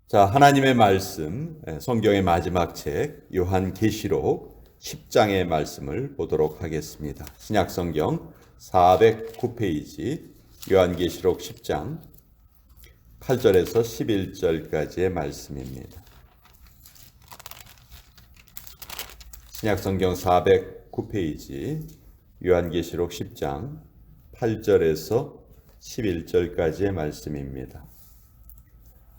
자, 하나님의 말씀, 성경의 마지막 책 요한계시록 10장의 말씀을 보도록 하겠습니다. 신약성경 409페이지 요한계시록 10장 8절에서 11절까지의 말씀입니다. 신약성경 409페이지 요한계시록 10장 8절에서 11절까지의 말씀입니다.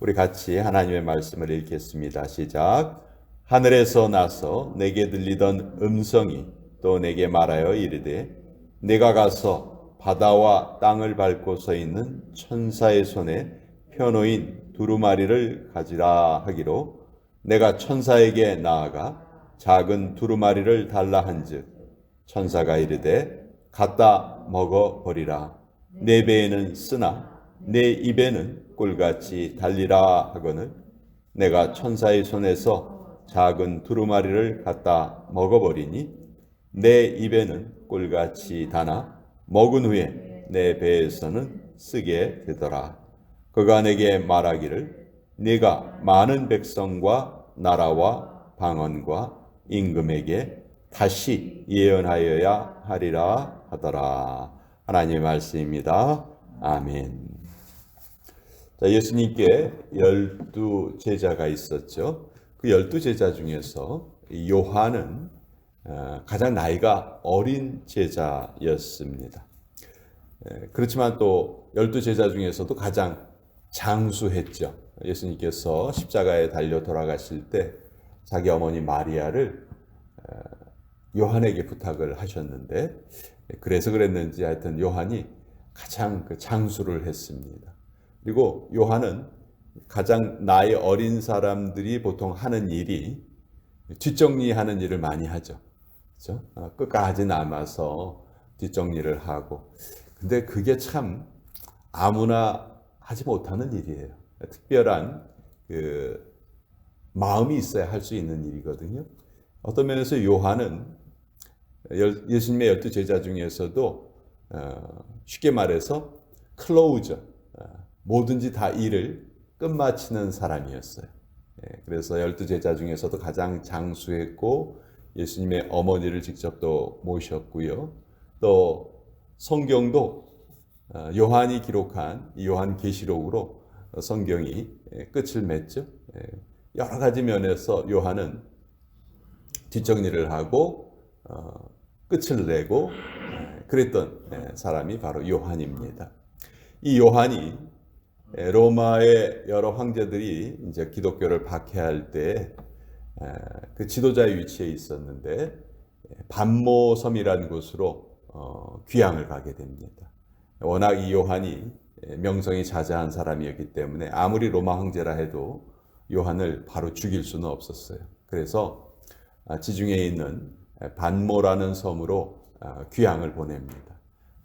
우리 같이 하나님의 말씀을 읽겠습니다. 시작. 하늘에서 나서 내게 들리던 음성이 또 내게 말하여 이르되 내가 가서 바다와 땅을 밟고 서 있는 천사의 손에 펴놓인 두루마리를 가지라 하기로 내가 천사에게 나아가 작은 두루마리를 달라 한즉 천사가 이르되 갖다 먹어버리라. 내 배에는 쓰나 내 입에는 꿀같이 달리라 하거늘 내가 천사의 손에서 작은 두루마리를 갖다 먹어버리니 내 입에는 꿀같이 다나 먹은 후에 내 배에서는 쓰게 되더라. 그가 내게 말하기를 네가 많은 백성과 나라와 방언과 임금에게 다시 예언하여야 하리라 하더라. 하나님의 말씀입니다. 아멘. 자, 예수님께 12 제자가 있었죠. 그 12 제자 중에서 요한은 가장 나이가 어린 제자였습니다. 그렇지만 또 12 제자 중에서도 가장 장수했죠. 예수님께서 십자가에 달려 돌아가실 때 자기 어머니 마리아를 요한에게 부탁을 하셨는데 그래서 그랬는지 하여튼 요한이 가장 그 장수를 했습니다. 그리고 요한은 가장 나이 어린 사람들이 보통 하는 일이 뒷정리하는 일을 많이 하죠. 그렇죠? 끝까지 남아서 뒷정리를 하고. 근데 그게 참 아무나 하지 못하는 일이에요. 특별한 그 마음이 있어야 할 수 있는 일이거든요. 어떤 면에서 요한은 예수님의 12 제자 중에서도 쉽게 말해서 클로우저, 뭐든지 다 일을 끝마치는 사람이었어요. 그래서 12 제자 중에서도 가장 장수했고 예수님의 어머니를 직접 또 모셨고요. 또 성경도 요한이 기록한 요한계시록으로 성경이 끝을 맺죠. 여러 가지 면에서 요한은 뒷정리를 하고 끝을 내고 그랬던 사람이 바로 요한입니다. 이 요한이 로마의 여러 황제들이 이제 기독교를 박해할 때 그 지도자의 위치에 있었는데 반모섬이라는 곳으로 귀향을 가게 됩니다. 워낙 이 요한이 명성이 자자한 사람이었기 때문에 아무리 로마 황제라 해도 요한을 바로 죽일 수는 없었어요. 그래서 지중해에 있는 반모라는 섬으로 귀향을 보냅니다.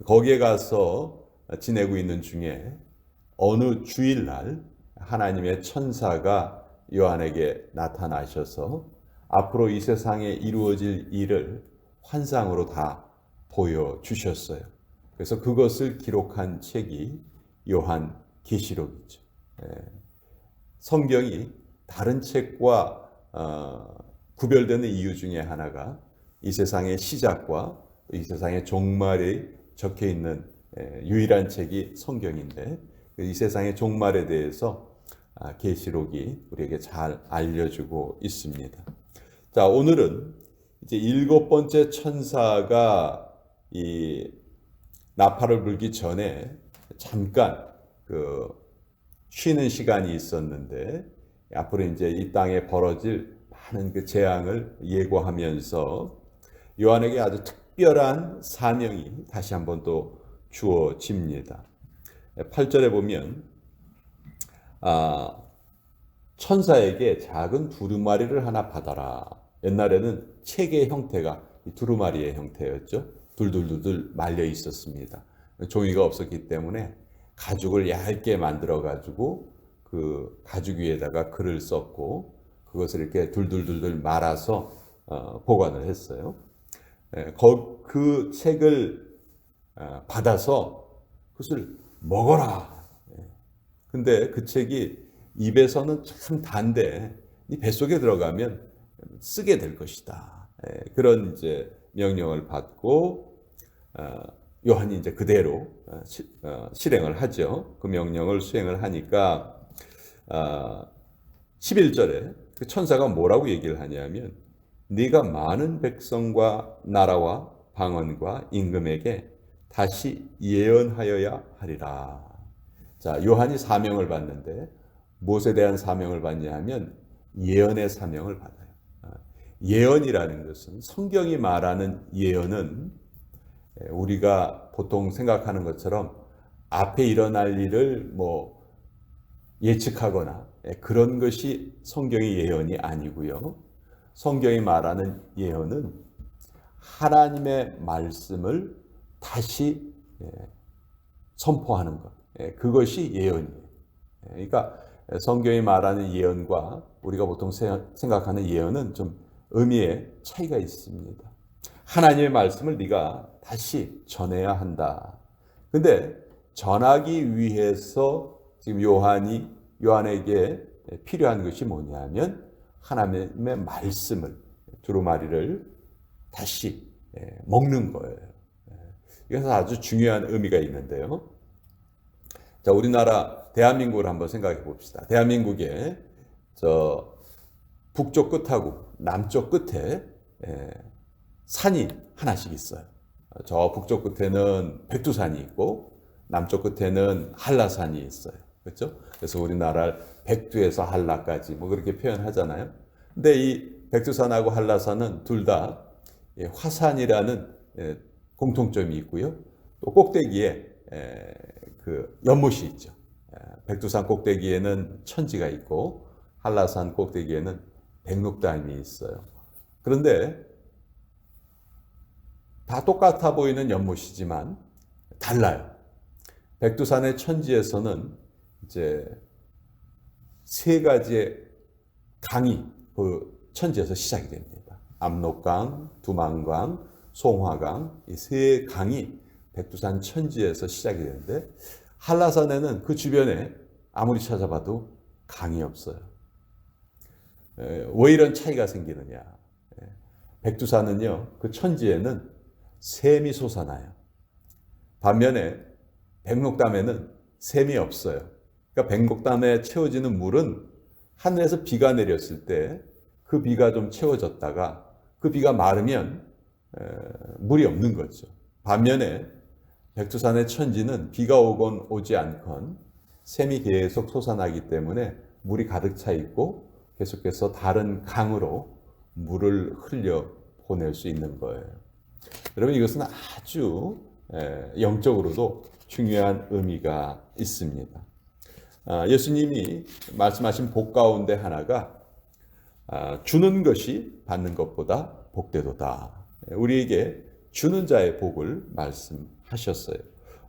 거기에 가서 지내고 있는 중에 어느 주일날 하나님의 천사가 요한에게 나타나셔서 앞으로 이 세상에 이루어질 일을 환상으로 다 보여주셨어요. 그래서 그것을 기록한 책이 요한계시록이죠. 성경이 다른 책과 구별되는 이유 중에 하나가 이 세상의 시작과 이 세상의 종말이 적혀 있는 유일한 책이 성경인데 이 세상의 종말에 대해서 계시록이 우리에게 잘 알려주고 있습니다. 자, 오늘은 이제 7번째 천사가 이 나팔을 불기 전에 잠깐 그 쉬는 시간이 있었는데 앞으로 이제 이 땅에 벌어질 많은 그 재앙을 예고하면서 요한에게 아주 특별한 사명이 다시 한번 또 주어집니다. 8절에 보면 천사에게 작은 두루마리를 하나 받아라. 옛날에는 책의 형태가 두루마리의 형태였죠. 둘둘둘둘 말려 있었습니다. 종이가 없었기 때문에 가죽을 얇게 만들어 가지고 그 가죽 위에다가 글을 썼고 그것을 이렇게 둘둘둘둘 말아서 보관을 했어요. 그 책을 받아서 그것을 먹어라. 근데 그 책이 입에서는 참 단데 네 뱃속에 들어가면 쓰게 될 것이다. 그런 이제 명령을 받고 요한이 이제 그대로 실행을 하죠. 그 명령을 수행을 하니까 11절에 그 천사가 뭐라고 얘기를 하냐면 네가 많은 백성과 나라와 방언과 임금에게 다시 예언하여야 하리라. 자, 요한이 사명을 받는데 무엇에 대한 사명을 받냐 하면 예언의 사명을 받아요. 예언이라는 것은 성경이 말하는 예언은 우리가 보통 생각하는 것처럼 앞에 일어날 일을 뭐 예측하거나 그런 것이 성경의 예언이 아니고요. 성경이 말하는 예언은 하나님의 말씀을 다시 선포하는 것. 그것이 예언이에요. 그러니까 성경이 말하는 예언과 우리가 보통 생각하는 예언은 좀 의미의 차이가 있습니다. 하나님의 말씀을 네가 다시 전해야 한다. 근데 전하기 위해서 지금 요한에게 필요한 것이 뭐냐면 하나님의 말씀을 두루마리를 다시 먹는 거예요. 이것은 아주 중요한 의미가 있는데요. 자, 우리나라 대한민국을 한번 생각해 봅시다. 대한민국에 저 북쪽 끝하고 남쪽 끝에 산이 하나씩 있어요. 저 북쪽 끝에는 백두산이 있고 남쪽 끝에는 한라산이 있어요. 그렇죠? 그래서 우리나라 백두에서 한라까지 뭐 그렇게 표현하잖아요. 근데 이 백두산하고 한라산은 둘 다 화산이라는 공통점이 있고요. 또 꼭대기에 그 연못이 있죠. 백두산 꼭대기에는 천지가 있고 한라산 꼭대기에는 백록담이 있어요. 그런데 다 똑같아 보이는 연못이지만 달라요. 백두산의 천지에서는 이제 세 가지의 강이 그 천지에서 시작이 됩니다. 압록강, 두만강, 송화강, 이 세 강이 백두산 천지에서 시작이 되는데 한라산에는 그 주변에 아무리 찾아봐도 강이 없어요. 왜 이런 차이가 생기느냐? 백두산은요, 그 천지에는 샘이 솟아나요. 반면에 백록담에는 샘이 없어요. 그러니까 백록담에 채워지는 물은 하늘에서 비가 내렸을 때 그 비가 좀 채워졌다가 그 비가 마르면 물이 없는 거죠. 반면에 백두산의 천지는 비가 오건 오지 않건 샘이 계속 솟아나기 때문에 물이 가득 차 있고 계속해서 다른 강으로 물을 흘려 보낼 수 있는 거예요. 여러분, 이것은 아주 영적으로도 중요한 의미가 있습니다. 예수님이 말씀하신 복 가운데 하나가 주는 것이 받는 것보다 복되도다. 우리에게 주는 자의 복을 말씀하셨어요.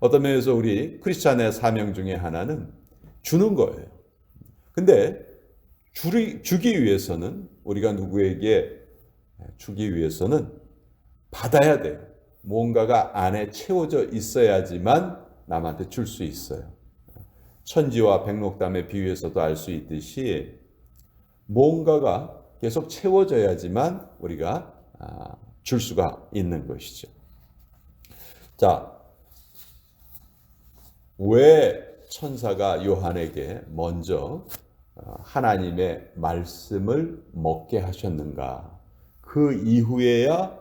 어떤 면에서 우리 크리스찬의 사명 중에 하나는 주는 거예요. 근데 주기 위해서는 우리가 누구에게 주기 위해서는 받아야 돼요. 뭔가가 안에 채워져 있어야지만 남한테 줄 수 있어요. 천지와 백록담의 비유에서도 알 수 있듯이 뭔가가 계속 채워져야지만 우리가 줄 수가 있는 것이죠. 자, 왜 천사가 요한에게 먼저 하나님의 말씀을 먹게 하셨는가? 그 이후에야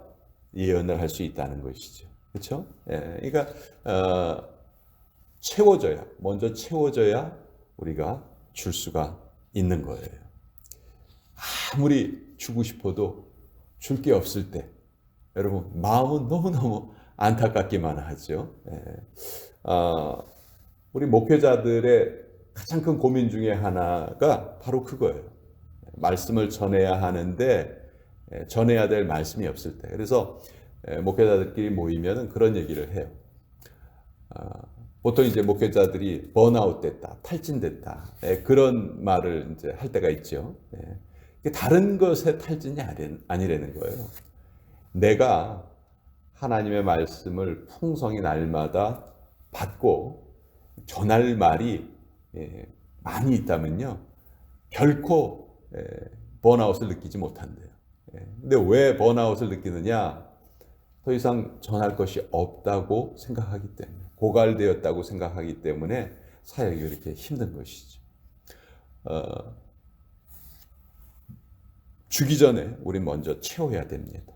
예언을 할 수 있다는 것이죠. 그렇죠? 그러니까 먼저 채워져야 우리가 줄 수가 있는 거예요. 아무리 주고 싶어도 줄 게 없을 때 여러분 마음은 너무너무 안타깝기만 하죠. 우리 목회자들의 가장 큰 고민 중에 하나가 바로 그거예요. 말씀을 전해야 하는데 전해야 될 말씀이 없을 때. 그래서 목회자들끼리 모이면 그런 얘기를 해요. 보통 이제 목회자들이 번아웃 됐다, 탈진됐다, 그런 말을 이제 할 때가 있죠. 다른 것의 탈진이 아니라는 거예요. 내가 하나님의 말씀을 풍성히 날마다 받고 전할 말이 많이 있다면요, 결코 번아웃을 느끼지 못한대요. 근데 왜 번아웃을 느끼느냐? 더 이상 전할 것이 없다고 생각하기 때문에, 고갈되었다고 생각하기 때문에 사역이 이렇게 힘든 것이죠. 주기 전에 우리 먼저 채워야 됩니다.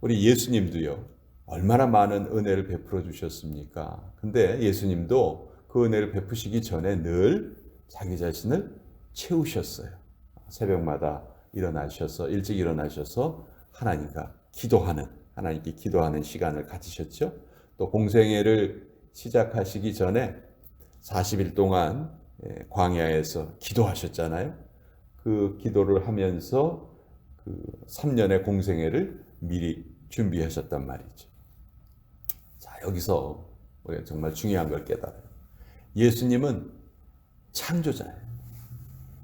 우리 예수님도요, 얼마나 많은 은혜를 베풀어 주셨습니까? 근데 예수님도 그 은혜를 베푸시기 전에 늘 자기 자신을 채우셨어요. 새벽마다 일어나셔서, 일찍 일어나셔서 하나님께 기도하는 시간을 가지셨죠. 또 공생애를 시작하시기 전에 40일 동안 광야에서 기도하셨잖아요. 그 기도를 하면서 그 3년의 공생애를 미리 준비하셨단 말이죠. 자, 여기서 우리가 정말 중요한 걸 깨달아요. 예수님은 창조자예요.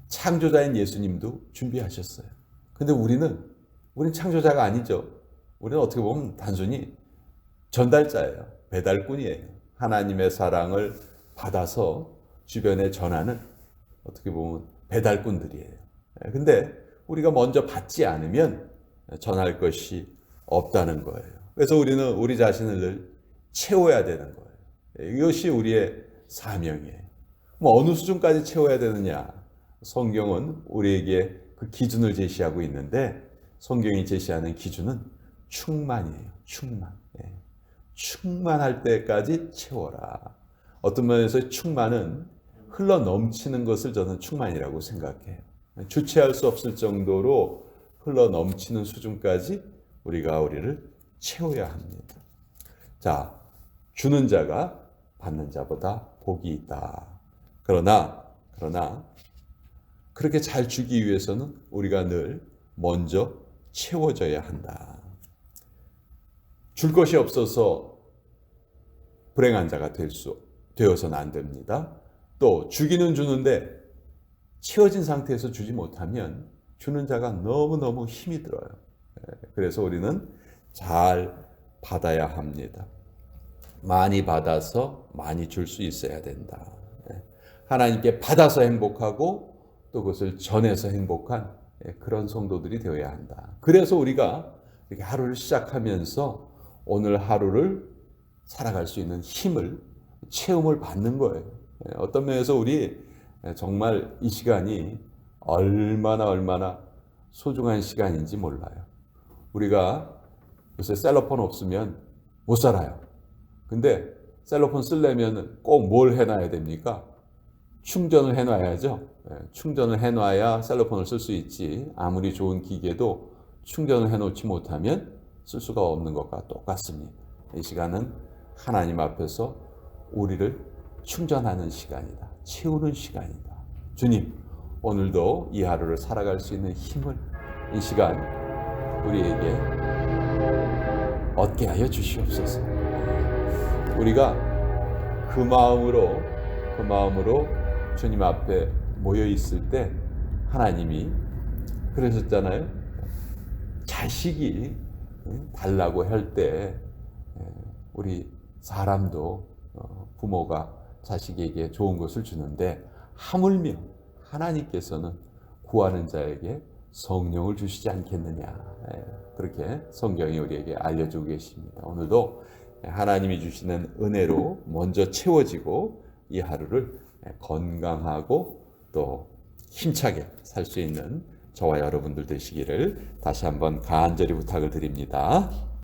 창조자인 예수님도 준비하셨어요. 근데 우리는 창조자가 아니죠. 우리는 어떻게 보면 단순히 전달자예요. 배달꾼이에요. 하나님의 사랑을 받아서 주변에 전하는 어떻게 보면 배달꾼들이에요. 근데 우리가 먼저 받지 않으면 전할 것이 없다는 거예요. 그래서 우리는 우리 자신을 늘 채워야 되는 거예요. 이것이 우리의 사명이에요. 어느 수준까지 채워야 되느냐? 성경은 우리에게 그 기준을 제시하고 있는데, 성경이 제시하는 기준은 충만이에요. 충만할 때까지 채워라. 어떤 면에서 충만은 흘러 넘치는 것을 저는 충만이라고 생각해요. 주체할 수 없을 정도로 흘러 넘치는 수준까지 우리를 채워야 합니다. 자, 주는 자가 받는 자보다 복이 있다. 그러나 그렇게 잘 주기 위해서는 우리가 늘 먼저 채워져야 한다. 줄 것이 없어서 불행한 자가 되어서는 안 됩니다. 또 주기는 주는데 채워진 상태에서 주지 못하면 주는 자가 너무너무 힘이 들어요. 그래서 우리는 잘 받아야 합니다. 많이 받아서 많이 줄 수 있어야 된다. 하나님께 받아서 행복하고 또 그것을 전해서 행복한 그런 성도들이 되어야 한다. 그래서 우리가 이렇게 하루를 시작하면서 오늘 하루를 살아갈 수 있는 힘을, 체험을 받는 거예요. 어떤 면에서 우리 정말 이 시간이 얼마나 소중한 시간인지 몰라요. 우리가 요새 셀로폰 없으면 못 살아요. 근데 셀로폰 쓰려면 꼭 뭘 해놔야 됩니까? 충전을 해놔야죠. 충전을 해놔야 셀로폰을 쓸 수 있지. 아무리 좋은 기계도 충전을 해놓지 못하면 쓸 수가 없는 것과 똑같습니다. 이 시간은 하나님 앞에서 우리를 충전하는 시간이다. 채우는 시간이다. 주님, 오늘도 이 하루를 살아갈 수 있는 힘을 이 시간 우리에게 얻게 하여 주시옵소서. 우리가 그 마음으로 주님 앞에 모여 있을 때 하나님이 그러셨잖아요. 자식이 달라고 할 때 우리 사람도 부모가 자식에게 좋은 것을 주는데 하물며 하나님께서는 구하는 자에게 성령을 주시지 않겠느냐. 그렇게 성경이 우리에게 알려주고 계십니다. 오늘도 하나님이 주시는 은혜로 먼저 채워지고 이 하루를 건강하고 또 힘차게 살 수 있는 저와 여러분들 되시기를 다시 한번 간절히 부탁을 드립니다.